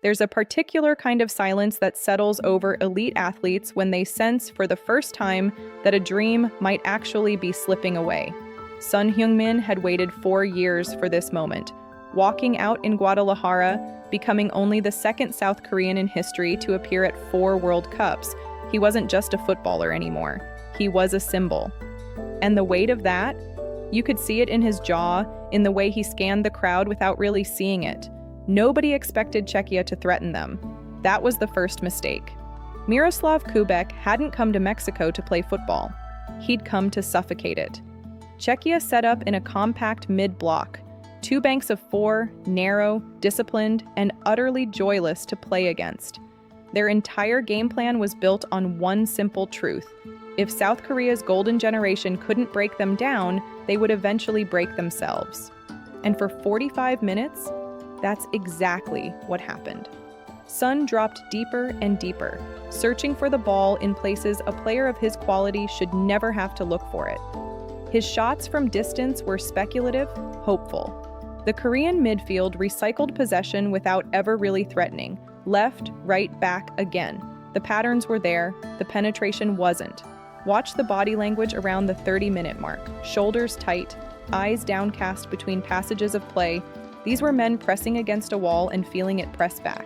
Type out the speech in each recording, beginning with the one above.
There's a particular kind of silence that settles over elite athletes when they sense for the first time that a dream might actually be slipping away. Son Heung-min had waited 4 years for this moment, walking out in Guadalajara, becoming only the second South Korean in history to appear at 4 World Cups. He wasn't just a footballer anymore. He was a symbol. And the weight of that, you could see it in his jaw, in the way he scanned the crowd without really seeing it. Nobody expected Czechia to threaten them. That was the first mistake. Miroslav Kubek hadn't come to Mexico to play football. He'd come to suffocate it. Czechia set up in a compact mid-block, 2 banks of 4, narrow, disciplined, and utterly joyless to play against. Their entire game plan was built on one simple truth. If South Korea's golden generation couldn't break them down, they would eventually break themselves. And for 45 minutes, that's exactly what happened. Son dropped deeper and deeper, searching for the ball in places a player of his quality should never have to look for it. His shots from distance were speculative, hopeful. The Korean midfield recycled possession without ever really threatening. Left, right, back, again. The patterns were there, the penetration wasn't. Watch the body language around the 30-minute mark. Shoulders tight, eyes downcast between passages of play. These were men pressing against a wall and feeling it press back.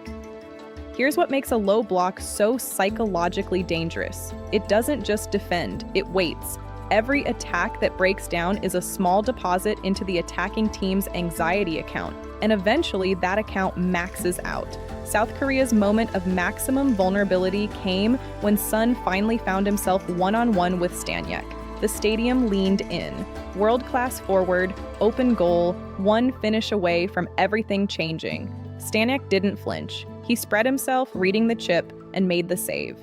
Here's what makes a low block so psychologically dangerous. It doesn't just defend, it waits. Every attack that breaks down is a small deposit into the attacking team's anxiety account, and eventually that account maxes out. South Korea's moment of maximum vulnerability came when Son finally found himself one-on-one with Staniek. The stadium leaned in. World-class forward, open goal, one finish away from everything changing. Staniek didn't flinch. He spread himself, reading the chip, and made the save.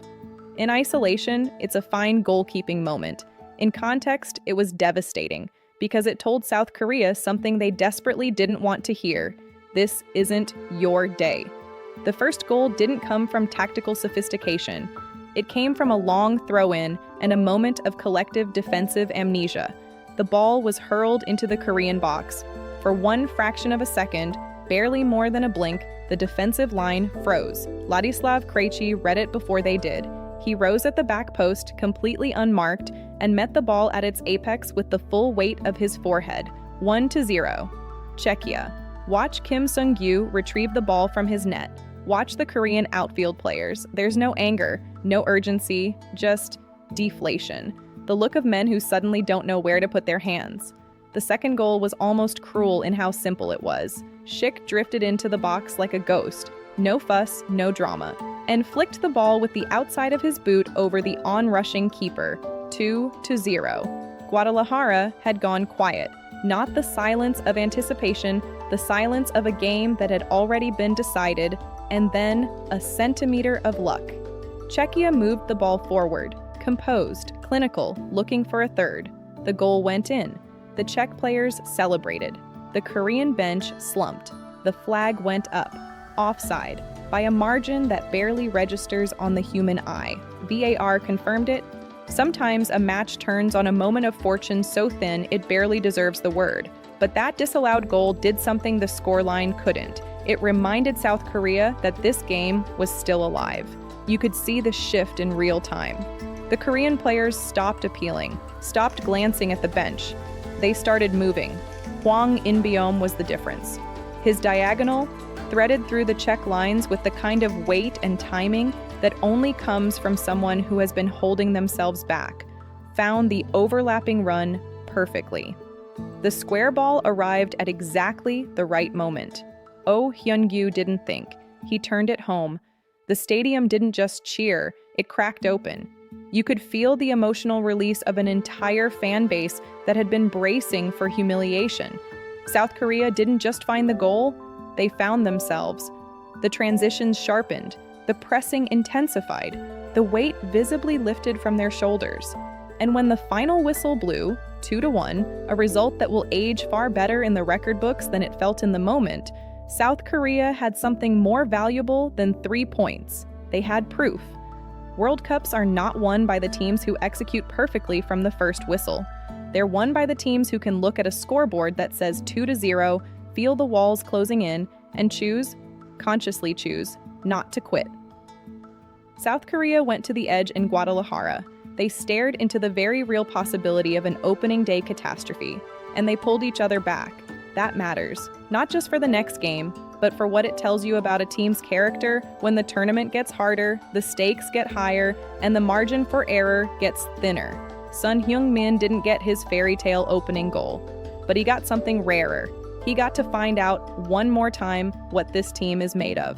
In isolation, it's a fine goalkeeping moment. In context, it was devastating, because it told South Korea something they desperately didn't want to hear. This isn't your day. The first goal didn't come from tactical sophistication. It came from a long throw-in and a moment of collective defensive amnesia. The ball was hurled into the Korean box. For one fraction of a second, barely more than a blink, the defensive line froze. Ladislav Krejčí read it before they did. He rose at the back post, completely unmarked, and met the ball at its apex with the full weight of his forehead. 1-0. Czechia. Watch Kim Sung-gyu retrieve the ball from his net. Watch the Korean outfield players. There's no anger, no urgency, just deflation. The look of men who suddenly don't know where to put their hands. The second goal was almost cruel in how simple it was. Schick drifted into the box like a ghost. No fuss, no drama. And flicked the ball with the outside of his boot over the on-rushing keeper. 2-0. Guadalajara had gone quiet. Not the silence of anticipation, the silence of a game that had already been decided, and then a centimeter of luck. Czechia moved the ball forward, composed, clinical, looking for a third. The goal went in. The Czech players celebrated. The Korean bench slumped. The flag went up. Offside, by a margin that barely registers on the human eye. VAR confirmed it. Sometimes a match turns on a moment of fortune so thin it barely deserves the word. But that disallowed goal did something the scoreline couldn't. It reminded South Korea that this game was still alive. You could see the shift in real time. The Korean players stopped appealing, stopped glancing at the bench. They started moving. Hwang In-beom was the difference. His diagonal threaded through the Czech lines with the kind of weight and timing that only comes from someone who has been holding themselves back, found the overlapping run perfectly. The square ball arrived at exactly the right moment. Oh Hyeon-gyu didn't think. He turned it home. The stadium didn't just cheer, it cracked open. You could feel the emotional release of an entire fan base that had been bracing for humiliation. South Korea didn't just find the goal, they found themselves. The transitions sharpened, the pressing intensified, the weight visibly lifted from their shoulders. And when the final whistle blew, 2-1, a result that will age far better in the record books than it felt in the moment, South Korea had something more valuable than 3 points. They had proof. World Cups are not won by the teams who execute perfectly from the first whistle. They're won by the teams who can look at a scoreboard that says 2-0, feel the walls closing in, and choose, consciously choose not to quit. South Korea went to the edge in Guadalajara. They stared into the very real possibility of an opening day catastrophe, and they pulled each other back. That matters, not just for the next game, but for what it tells you about a team's character when the tournament gets harder, the stakes get higher, and the margin for error gets thinner. Son Heung-min didn't get his fairy tale opening goal, but he got something rarer. He got to find out one more time what this team is made of.